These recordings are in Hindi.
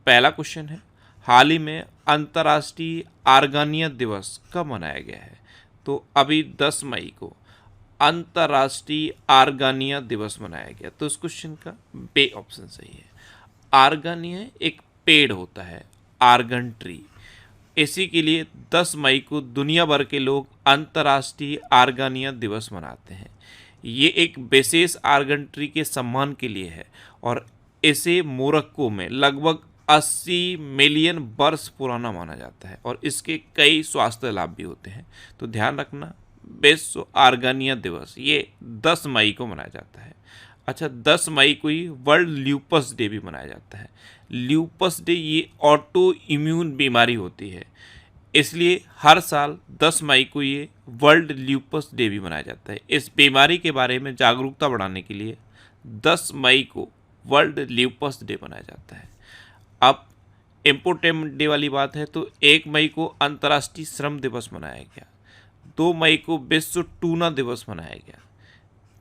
पहला क्वेश्चन है, हाल ही में अंतर्राष्ट्रीय आर्गानिया दिवस कब मनाया गया है? तो अभी 10 मई को अंतर्राष्ट्रीय आर्गानिया दिवस मनाया गया। तो इस क्वेश्चन का बे ऑप्शन सही है। आर्गानिया एक पेड़ होता है, आर्गन ट्री। इसी के लिए 10 मई को दुनिया भर के लोग अंतर्राष्ट्रीय आर्गानिया दिवस मनाते हैं। ये एक विशेष आर्गन ट्री के सम्मान के लिए है और इसे मोरक्को में लगभग 80 मिलियन वर्ष पुराना माना जाता है और इसके कई स्वास्थ्य लाभ भी होते हैं। तो ध्यान रखना, विश्व आर्गानिया दिवस ये 10 मई को मनाया जाता है। अच्छा, 10 मई को ही वर्ल्ड ल्यूपस डे भी मनाया जाता है। ल्यूपस डे ये ऑटो इम्यून बीमारी होती है, इसलिए हर साल 10 मई को ये वर्ल्ड ल्यूपस डे भी मनाया जाता है। इस बीमारी के बारे में जागरूकता बढ़ाने के लिए 10 मई को वर्ल्ड ल्यूपस डे मनाया जाता है। अब इम्पोर्टेंट डे वाली बात है, तो 1 मई को अंतर्राष्ट्रीय श्रम दिवस मनाया गया, 2 मई को विश्व टूना दिवस मनाया गया,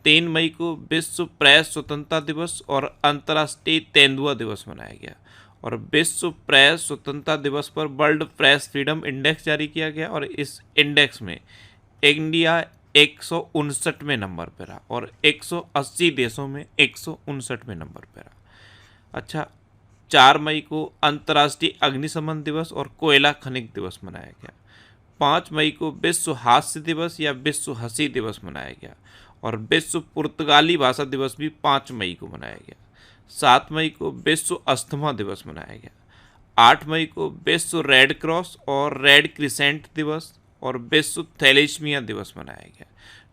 3 मई को विश्व प्रेस स्वतंत्रता दिवस और अंतर्राष्ट्रीय तेंदुआ दिवस मनाया गया और विश्व प्रेस स्वतंत्रता दिवस पर वर्ल्ड प्रेस फ्रीडम इंडेक्स जारी किया गया और इस इंडेक्स में इंडिया 159वें नंबर पर रहा और 180 देशों में 159वें नंबर पर रहा। अच्छा, 4 मई को अंतर्राष्ट्रीय अग्निशमन दिवस और कोयला खनिक दिवस मनाया गया। 5 मई को विश्व हास्य दिवस या विश्व हंसी दिवस मनाया गया और विश्व पुर्तगाली भाषा दिवस भी 5 मई को मनाया गया। 7 मई को विश्व अस्थमा दिवस मनाया गया। 8 मई को विश्व रेड क्रॉस और रेड क्रिसेंट दिवस और विश्व थैलेसीमिया दिवस मनाया गया।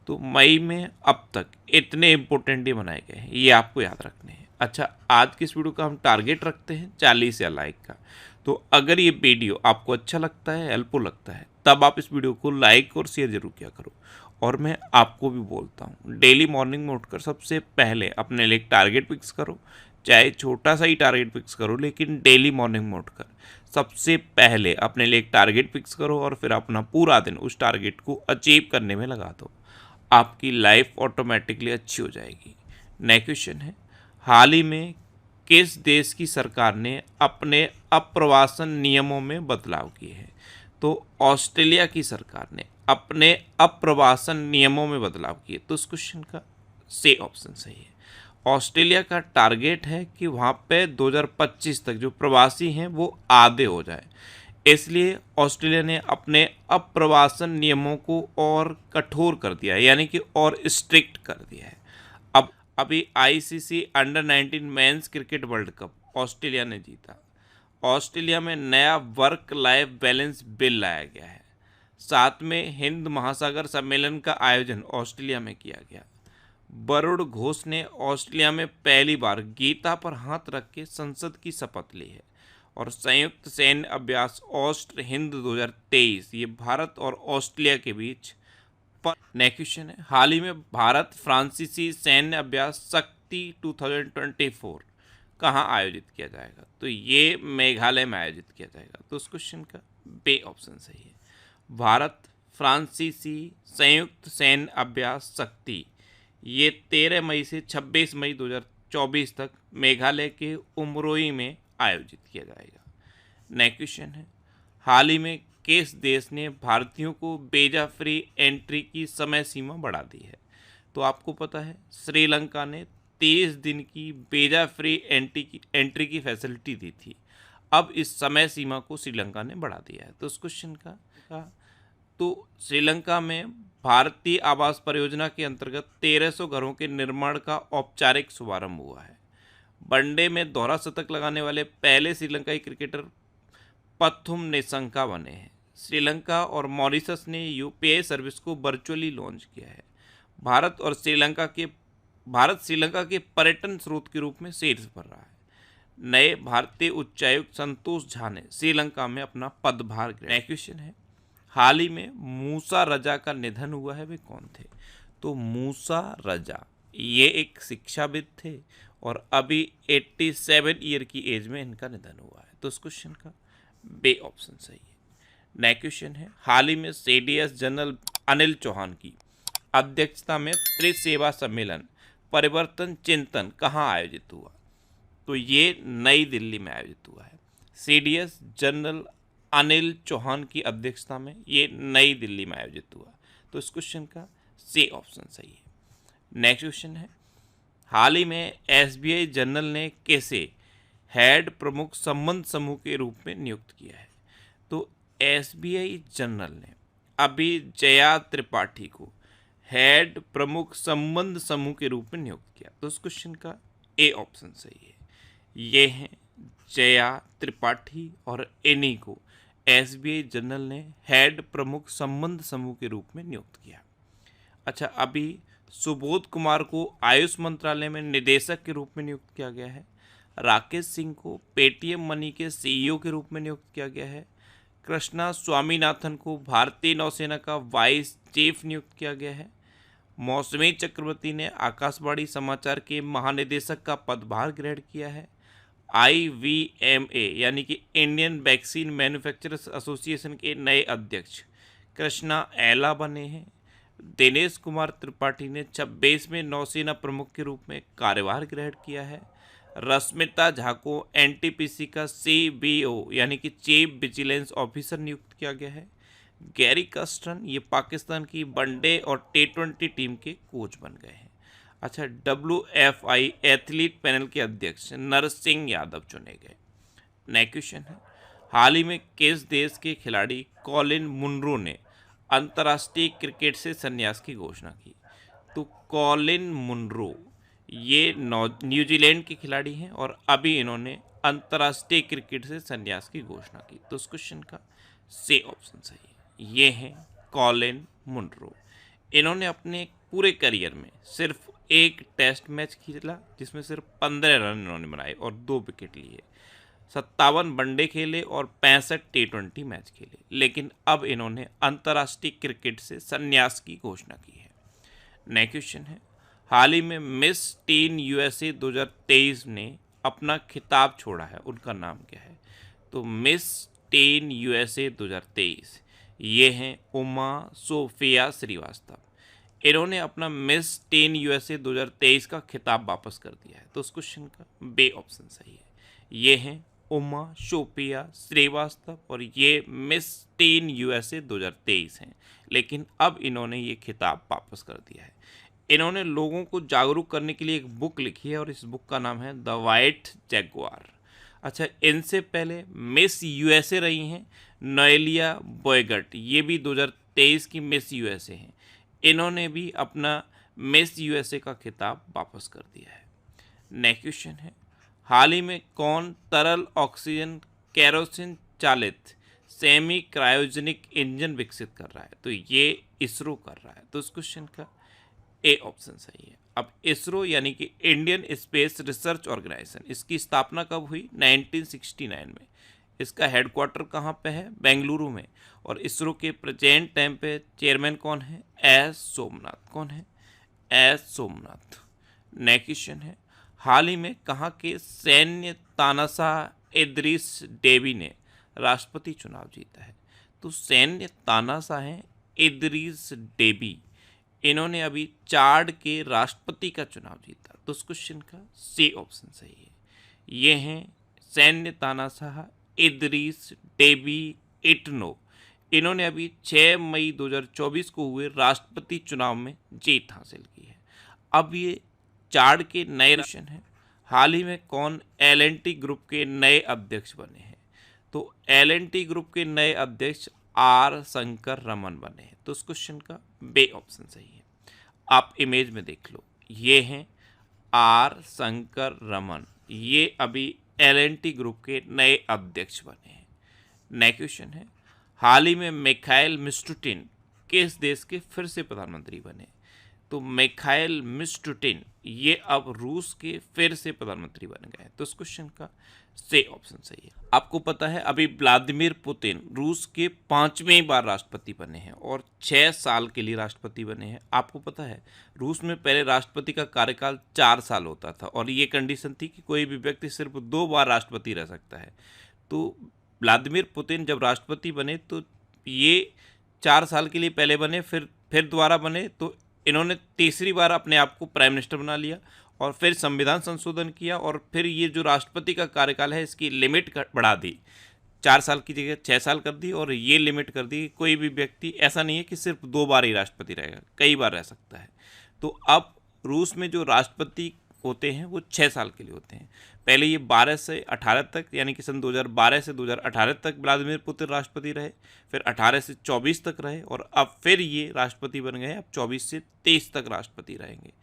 तो मई में अब तक इतने इंपॉर्टेंट डे मनाए गए हैं, ये आपको याद रखने हैं। अच्छा, आज की इस वीडियो का हम टारगेट रखते हैं 40 या लाइक का। तो अगर ये वीडियो आपको अच्छा लगता है, हेल्पफुल लगता है, तब आप इस वीडियो को लाइक और शेयर जरूर किया करो। और मैं आपको भी बोलता हूँ, डेली मॉर्निंग में उठकर सबसे पहले अपने लिए एक टारगेट फिक्स करो, चाहे छोटा सा ही टारगेट फिक्स करो, लेकिन डेली मॉर्निंग में उठकर सबसे पहले अपने लिए एक टारगेट फिक्स करो और फिर अपना पूरा दिन उस टारगेट को अचीव करने में लगा दो। आपकी लाइफ ऑटोमेटिकली अच्छी हो जाएगी। नेक्स्ट क्वेश्चन है, हाल ही में किस देश की सरकार ने अपने अप्रवासन नियमों में बदलाव किए हैं? तो ऑस्ट्रेलिया की सरकार ने अपने अप्रवासन नियमों में बदलाव किए। तो इस क्वेश्चन का सी ऑप्शन सही है। ऑस्ट्रेलिया का टारगेट है कि वहाँ पे 2025 तक जो प्रवासी हैं वो आधे हो जाए, इसलिए ऑस्ट्रेलिया ने अपने अप्रवासन नियमों को और कठोर कर दिया है, यानी कि और स्ट्रिक्ट कर दिया है। अब अभी ICC under 19 men's cricket world cup Australia ने जीता। ऑस्ट्रेलिया में नया वर्क लाइफ बैलेंस बिल लाया गया है। साथ में हिंद महासागर सम्मेलन का आयोजन ऑस्ट्रेलिया में किया गया। वरुण घोष ने ऑस्ट्रेलिया में पहली बार गीता पर हाथ रख के संसद की शपथ ली है और संयुक्त सैन्य अभ्यास ऑस्ट्र हिंद 2023 ये भारत और ऑस्ट्रेलिया के बीच। नेक्स्ट क्वेश्चन है, हाल ही में भारत फ्रांसीसी सैन्य अभ्यास शक्ति 2024 कहाँ आयोजित किया जाएगा? तो ये मेघालय में आयोजित किया जाएगा। तो उस क्वेश्चन का बे ऑप्शन सही है। भारत फ्रांसीसी संयुक्त सैन्य अभ्यास शक्ति ये 13 मई से 26 मई 2024 तक मेघालय के उमरोई में आयोजित किया जाएगा। नेक्स्ट क्वेश्चन है, हाल ही में किस देश ने भारतीयों को वीजा फ्री एंट्री की समय सीमा बढ़ा दी है? तो आपको पता है श्रीलंका ने 30 दिन की वीजा फ्री एंट्री की फैसिलिटी दी थी। अब इस समय सीमा को श्रीलंका ने बढ़ा दिया है। तो उस क्वेश्चन का तो श्रीलंका में भारतीय आवास परियोजना के अंतर्गत 1300 घरों के निर्माण का औपचारिक शुभारंभ हुआ है। वनडे में दोहरा शतक लगाने वाले पहले श्रीलंकाई क्रिकेटर पथुम निशंका बने हैं। श्रीलंका और मॉरिशस ने यूपीआई सर्विस को वर्चुअली लॉन्च किया है। भारत श्रीलंका के पर्यटन स्रोत के रूप में शीर्ष पर रहा है। नए भारतीय उच्चायुक्त संतोष झा ने श्रीलंका में अपना पदभार ग्रहण। नेक्स्ट क्वेश्चन है, हाल ही में मूसा रजा का निधन हुआ है, वे कौन थे? तो मूसा रजा ये एक शिक्षाविद थे और अभी 87 ईयर की एज में इनका निधन हुआ है। तो इस क्वेश्चन का बे ऑप्शन सही है। नेक्स्ट क्वेश्चन है, हाल ही में सीडीएस जनरल अनिल चौहान की अध्यक्षता में त्रिसेवा सम्मेलन परिवर्तन चिंतन कहाँ आयोजित हुआ? तो ये नई दिल्ली में आयोजित हुआ है। CDS जनरल अनिल चौहान की अध्यक्षता में ये नई दिल्ली में आयोजित हुआ। तो इस क्वेश्चन का सी ऑप्शन सही है। नेक्स्ट क्वेश्चन है, हाल ही में SBI जनरल ने कैसे हेड प्रमुख संबंध समूह के रूप में नियुक्त किया है? तो SBI जनरल ने अभी जया त्रिपाठी को हेड प्रमुख संबंध समूह के रूप में नियुक्त किया। तो इस क्वेश्चन का ए ऑप्शन सही है। ये हैं जया त्रिपाठी और इन्हीं को SBI जनरल ने हेड प्रमुख संबंध समूह के रूप में नियुक्त किया। अच्छा, अभी सुबोध कुमार को आयुष मंत्रालय में निदेशक के रूप में नियुक्त किया गया है। राकेश सिंह को पेटीएम मनी के CEO के रूप में नियुक्त किया गया है। कृष्णा स्वामीनाथन को भारतीय नौसेना का वाइस चीफ नियुक्त किया गया है। मौसमी चक्रवर्ती ने आकाशवाणी समाचार के महानिदेशक का पदभार ग्रहण किया है। IVMA यानी कि इंडियन वैक्सीन मैन्युफैक्चरर्स एसोसिएशन के नए अध्यक्ष कृष्णा एला बने हैं। दिनेश कुमार त्रिपाठी ने 26वें नौसेना प्रमुख के रूप में कार्यभार ग्रहण किया है। रश्मिता झा को NTPC का CBO यानी कि चीफ विजिलेंस ऑफिसर नियुक्त किया गया है। गैरी कस्टन ये पाकिस्तान की वनडे और T20 टीम के कोच बन गए हैं। अच्छा, WFI एथलीट पैनल के अध्यक्ष नरसिंह यादव चुने गए। नेक्स्ट क्वेश्चन है, हाल ही में किस देश के खिलाड़ी कॉलिन मुनरो ने अंतर्राष्ट्रीय क्रिकेट से संन्यास की घोषणा की? तो कॉलिन मुनरो ये न्यूजीलैंड के खिलाड़ी हैं और अभी इन्होंने अंतर्राष्ट्रीय क्रिकेट से संन्यास की घोषणा की। तो इस क्वेश्चन का सी ऑप्शन सही है। ये हैं कॉलिन मुनरो। इन्होंने अपने पूरे करियर में सिर्फ एक टेस्ट मैच खेला जिसमें सिर्फ 15 रन इन्होंने बनाए और 2 विकेट लिए। 57 वनडे खेले और 65 T20 मैच खेले, लेकिन अब इन्होंने अंतर्राष्ट्रीय क्रिकेट से संन्यास की घोषणा की है। नेक्स्ट क्वेश्चन है, हाल ही में मिस टीन USA 2023 ने अपना खिताब छोड़ा है, उनका नाम क्या है? तो मिस टीन USA 2023 ये हैं उमा सोफिया श्रीवास्तव। इन्होंने अपना मिस टीन USA 2023 का खिताब वापस कर दिया है। तो उस क्वेश्चन का बे ऑप्शन सही है। ये हैं उमा सोफिया श्रीवास्तव और ये मिस टीन USA 2023 हैं, लेकिन अब इन्होंने ये खिताब वापस कर दिया है। इन्होंने लोगों को जागरूक करने के लिए एक बुक लिखी है और इस बुक का नाम है द वाइट जैगुआर। अच्छा, इनसे पहले मिस USA रही हैं नोएलिया बॉयगट, ये भी 2023 की मिस USA हैं। इन्होंने भी अपना मिस USA का खिताब वापस कर दिया है। नेक्स्ट क्वेश्चन है, हाल ही में कौन तरल ऑक्सीजन केरोसिन चालित सेमी क्रायोजेनिक इंजन विकसित कर रहा है? तो ये इसरो कर रहा है। तो इस क्वेश्चन का ए ऑप्शन सही है। अब इसरो यानी कि इंडियन स्पेस रिसर्च ऑर्गेनाइजेशन, इसकी स्थापना कब हुई? 1969 में। इसका हेडक्वार्टर कहाँ पे है? बेंगलुरु में। और इसरो के प्रेजेंट टाइम पे चेयरमैन कौन है? एस सोमनाथ। कौन है? एस सोमनाथ। नेक्स्ट क्वेश्चन है, हाल ही में कहाँ के सैन्य तानाशाह इदरीस डेबी ने राष्ट्रपति चुनाव जीता है? तो सैन्य तानाशाह हैं इदरीस डेबी, इन्होंने अभी चाड के राष्ट्रपति का चुनाव जीता। तो उस क्वेश्चन का सी ऑप्शन सही है। ये हैं सैन्य तानाशाह इदरीस डेबी इटनो, इन्होंने अभी 6 मई 2024 को हुए राष्ट्रपति चुनाव में जीत हासिल की है। अब ये चाड के नए क्वेश्चन हैं, हाल ही में कौन L&T ग्रुप के नए अध्यक्ष बने हैं? तो L&T ग्रुप के नए अध्यक्ष R शंकर रमन बने हैं। तो उस क्वेश्चन का बे ऑप्शन सही है। आप इमेज में देख लो, ये हैं R शंकर रमन, ये अभी L&T ग्रुप के नए अध्यक्ष बने हैं। नेक्स्ट क्वेश्चन है, हाल ही में मिखाइल मिशुस्टिन किस देश के फिर से प्रधानमंत्री बने? तो मिखाइल मिशुस्टिन ये अब रूस के फिर से प्रधानमंत्री बन गए। तो इस क्वेश्चन का से ऑप्शन सही है। आपको पता है अभी व्लादिमीर पुतिन रूस के 5वें बार राष्ट्रपति बने हैं और 6 साल के लिए राष्ट्रपति बने हैं। आपको पता है रूस में पहले राष्ट्रपति का कार्यकाल 4 साल होता था और ये कंडीशन थी कि कोई भी व्यक्ति सिर्फ 2 बार राष्ट्रपति रह सकता है। तो व्लादिमीर पुतिन जब राष्ट्रपति बने तो ये 4 साल के लिए पहले बने, फिर दोबारा बने, तो इन्होंने तीसरी बार अपने आप को प्राइम मिनिस्टर बना लिया और फिर संविधान संशोधन किया और फिर ये जो राष्ट्रपति का कार्यकाल है इसकी लिमिट बढ़ा दी, 4 साल की जगह 6 साल कर दी और ये लिमिट कर दी कि कोई भी व्यक्ति ऐसा नहीं है कि सिर्फ 2 बार ही राष्ट्रपति रहेगा, कई बार रह सकता है। तो अब रूस में जो राष्ट्रपति होते हैं वो 6 साल के लिए होते हैं। पहले ये 12 से 18 तक यानी कि सन 2012 से 2018 तक व्लादिमीर पुतिन राष्ट्रपति रहे, फिर 18 से 24 तक रहे और अब फिर ये राष्ट्रपति बन गए, अब 24 से 23 तक राष्ट्रपति रहेंगे।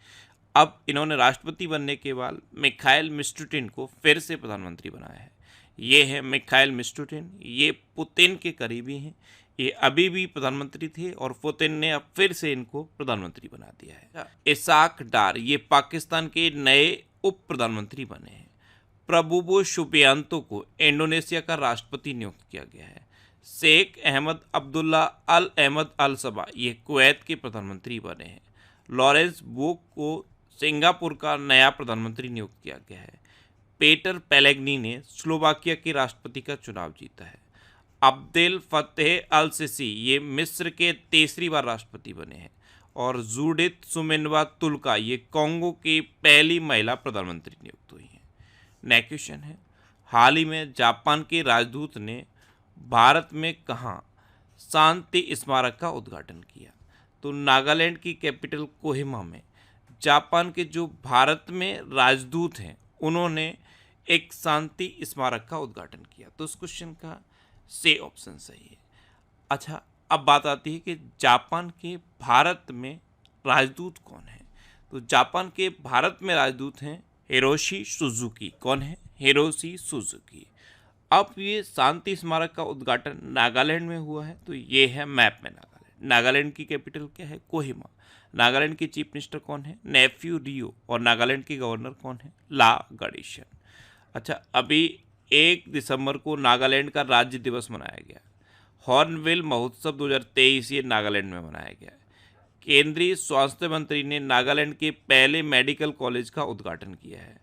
अब इन्होंने राष्ट्रपति बनने के बाद मिखाइल मिशुस्टिन को फिर से प्रधानमंत्री बनाया है। ये है मिखाइल मिशुस्टिन, ये पुतिन के करीबी हैं, ये अभी भी प्रधानमंत्री थे और पुतिन ने अब फिर से इनको प्रधानमंत्री बना दिया है। इसाक डार ये पाकिस्तान के नए उप प्रधानमंत्री बने हैं। प्रबुवो सुबियांतो को इंडोनेशिया का राष्ट्रपति नियुक्त किया गया है। शेख अहमद अब्दुल्ला अल अहमद अल सबा ये कुवैत के प्रधानमंत्री बने हैं। लॉरेंस बोक को सिंगापुर का नया प्रधानमंत्री नियुक्त किया गया है। पीटर पेलेग्नी ने स्लोवाकिया के राष्ट्रपति का चुनाव जीता है। अब्देल फतेह अल सिसी ये मिस्र के तीसरी बार राष्ट्रपति बने हैं और जूडिथ सुमिनवा तुल्का ये कॉन्गो की पहली महिला प्रधानमंत्री नियुक्त हुई हैं। नेक्स्ट क्वेश्चन है, हाल ही में जापान के राजदूत ने भारत में कहाँ शांति स्मारक का उद्घाटन किया? तो नागालैंड की कैपिटल कोहिमा में जापान के जो भारत में राजदूत हैं उन्होंने एक शांति स्मारक का उद्घाटन किया। तो उस क्वेश्चन का से ऑप्शन सही है। अच्छा, अब बात आती है कि जापान के भारत में राजदूत कौन है? तो जापान के भारत में राजदूत हैं हिरोशी सुजुकी। कौन है? Hiroshi Suzuki. अब ये शांति स्मारक का उद्घाटन नागालैंड में हुआ है, तो ये है मैप में नागालैंड। नागालैंड की कैपिटल क्या है? कोहिमा। नागालैंड के चीफ मिनिस्टर कौन है? नेफ्यू रियो। और नागालैंड के गवर्नर कौन है? ला गणेशन। अच्छा, अभी 1 दिसंबर को नागालैंड का राज्य दिवस मनाया गया। हॉर्नबिल महोत्सव 2023 ये नागालैंड में मनाया गया। केंद्रीय स्वास्थ्य मंत्री ने नागालैंड के पहले मेडिकल कॉलेज का उद्घाटन किया है।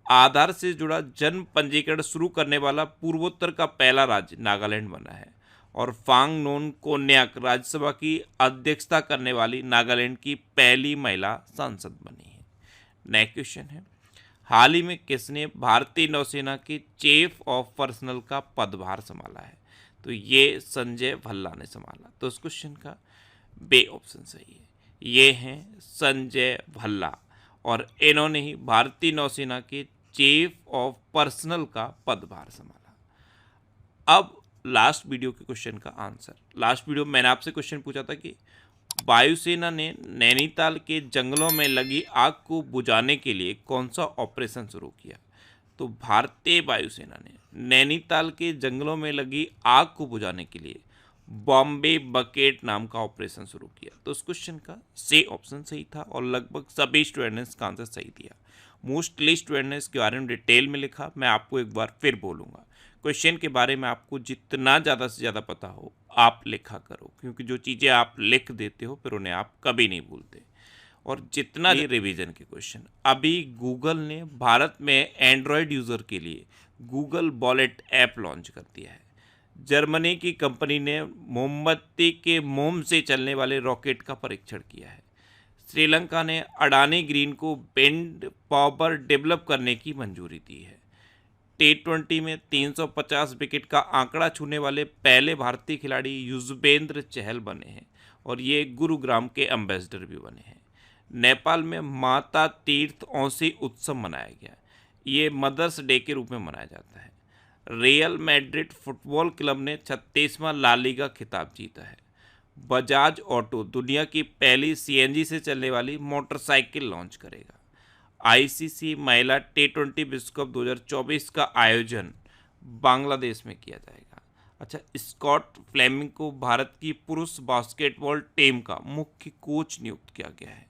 आधार से जुड़ा जन्म पंजीकरण शुरू करने वाला पूर्वोत्तर का पहला राज्य नागालैंड बना है और फांग नोन कोन्याक राज्यसभा की अध्यक्षता करने वाली नागालैंड की पहली महिला सांसद बनी है। नेक्स्ट क्वेश्चन है, हाल ही में किसने भारतीय नौसेना के चीफ ऑफ पर्सनल का पदभार संभाला है? तो ये संजय भल्ला ने संभाला। तो उस क्वेश्चन का बे ऑप्शन सही है। ये हैं संजय भल्ला और इन्होंने ही भारतीय नौसेना के चीफ ऑफ पर्सनल का पदभार संभाला। अब लास्ट वीडियो के क्वेश्चन का आंसर। लास्ट वीडियो मैंने आपसे क्वेश्चन पूछा था कि वायुसेना ने नैनीताल के जंगलों में लगी आग को बुझाने के लिए कौन सा ऑपरेशन शुरू किया? तो भारतीय वायुसेना ने नैनीताल के जंगलों में लगी आग को बुझाने के लिए बॉम्बे बकेट नाम का ऑपरेशन शुरू किया। तो उस क्वेश्चन का से ऑप्शन सही था और लगभग सभी स्टूडेंट ने इसका आंसर सही दिया। मोस्टली स्टूडेंट ने इसके बारे में डिटेल में लिखा। मैं आपको एक बार फिर बोलूँगा, क्वेश्चन के बारे में आपको जितना ज़्यादा से ज़्यादा पता हो आप लिखा करो, क्योंकि जो चीज़ें आप लिख देते हो फिर उन्हें आप कभी नहीं भूलते। और जितना ये रिवीजन के क्वेश्चन, अभी गूगल ने भारत में एंड्रॉयड यूज़र के लिए गूगल वॉलेट ऐप लॉन्च कर दिया है। जर्मनी की कंपनी ने मोमबत्ती के मोम से चलने वाले रॉकेट का परीक्षण किया है। श्रीलंका ने अडानी ग्रीन को विंड पावर डेवलप करने की मंजूरी दी है। T20 में 350 विकेट का आंकड़ा छूने वाले पहले भारतीय खिलाड़ी युजवेंद्र चहल बने हैं और ये गुरुग्राम के एम्बेसडर भी बने हैं। नेपाल में माता तीर्थ औसी उत्सव मनाया गया। ये मदर्स डे के रूप में मनाया जाता है। रियल मैड्रिड फुटबॉल क्लब ने 36वां ला लीगा खिताब जीता है। बजाज ऑटो दुनिया की पहली CNG से चलने वाली मोटरसाइकिल लॉन्च करेगा। ICC महिला T20 विश्व कप 2024 का आयोजन बांग्लादेश में किया जाएगा। अच्छा, स्कॉट फ्लेमिंग को भारत की पुरुष बास्केटबॉल टीम का मुख्य कोच नियुक्त किया गया है।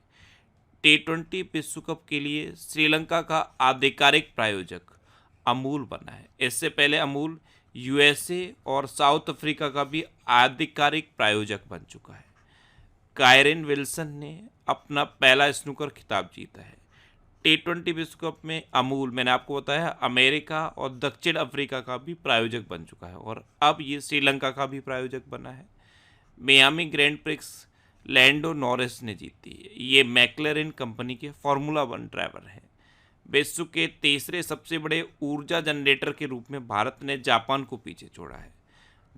T20 विश्व कप के लिए श्रीलंका का आधिकारिक प्रायोजक अमूल बना है। इससे पहले अमूल USA और साउथ अफ्रीका का भी आधिकारिक प्रायोजक बन चुका है। कायरन विल्सन ने अपना पहला स्नूकर खिताब जीता है। T20 विश्व कप में अमूल, मैंने आपको बताया, अमेरिका और दक्षिण अफ्रीका का भी प्रायोजक बन चुका है और अब ये श्रीलंका का भी प्रायोजक बना है। Miami Grand Prix Lando Norris ने जीती है। ये मैक्लेरिन कंपनी के फार्मूला 1 ड्राइवर हैं। विश्व के तीसरे सबसे बड़े ऊर्जा जनरेटर के रूप में भारत ने जापान को पीछे छोड़ा है।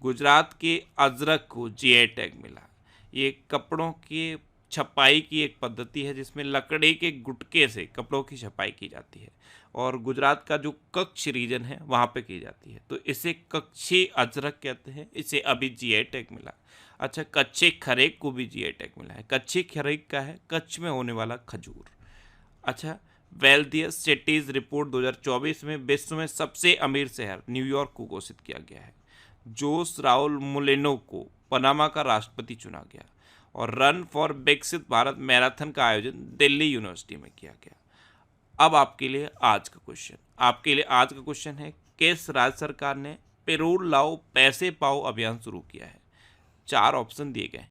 गुजरात के अजरक को जीआई टैग मिला। ये कपड़ों के छपाई की एक पद्धति है जिसमें लकड़ी के गुटके से कपड़ों की छपाई की जाती है और गुजरात का जो कच्छ रीजन है वहाँ पे की जाती है, तो इसे कच्छी अजरक कहते हैं। इसे अभी जीआई टैग मिला। अच्छा, कच्चे खरेक को भी जीआई टैग मिला है। कच्चे खरेक का है कच्छ में होने वाला खजूर। अच्छा, वेल्थियस्ट सिटीज रिपोर्ट 2024 में विश्व में सबसे अमीर शहर न्यूयॉर्क को घोषित किया गया है। जोस राउल मुलेनो को पनामा का राष्ट्रपति चुना गया और रन फॉर विकसित भारत मैराथन का आयोजन दिल्ली यूनिवर्सिटी में किया गया। अब आपके लिए आज का क्वेश्चन है, किस राज्य सरकार ने पेरोल लाओ पैसे पाओ अभियान शुरू किया है? 4 ऑप्शन दिए गए।